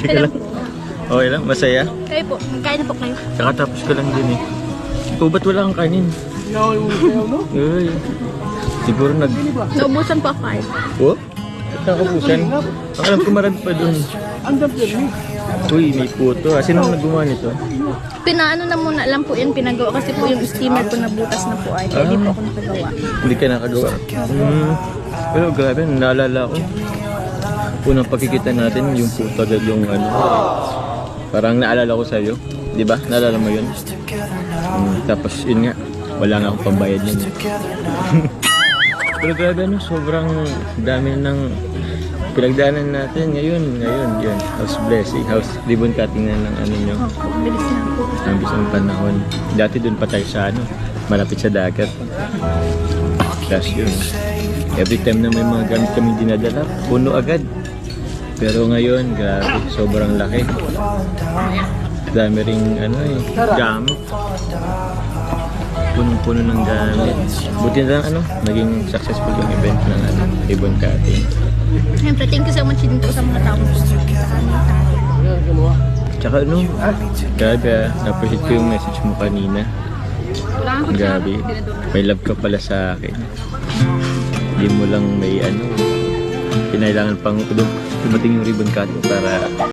Teka lang. Okay lang, masaya. Kayo po, magkain na po kayo. Kakatapos ko lang din eh. Oh, ba't wala kang kanin? Uy. Siguro Naubusan po ako kayo. Oh? Ba't nakabusan? Alam ko marami pa dun. Uy, may puto. Sino ang naggumawa nito? Pinaano na muna lang po yun, pinagawa kasi po yung steamer ko na butas na po ay. Kaya di po ako nakagawa. Hindi ka nakagawa. Pero grabe, naalala ko. Unang pagkikita natin, yung puto agad yung ano. Parang naalala ko sa'yo. Di ba? Naalala mo yun? Tapos yun nga, wala nga akong pambayad yun. Pero grabe ano, sobrang dami ng pinagdaanan natin ngayon, yun. House blessing, house ribbon cutting na ng ano nyo. Bilis na po. Ang bisang panahon. Dati dun pa tayo sa ano, malapit sa dagat. Tapos yun, every time na may mga gamit kami dinadala, puno agad. Pero ngayon, grabe, sobrang laki. Dami ring ano eh, gamit. Punong-puno ng gamit. Buti na lang ano, naging successful yung event ng ano, ribbon cutting. Siyempre, thank you so much din po sa mga tao. Tsaka ano, grabe na-appreciate ko yung message mo kanina. Grabe, may love ka pala sa akin. Hindi mo lang may ano, kinailangan pang dumating yung ribbon cutting para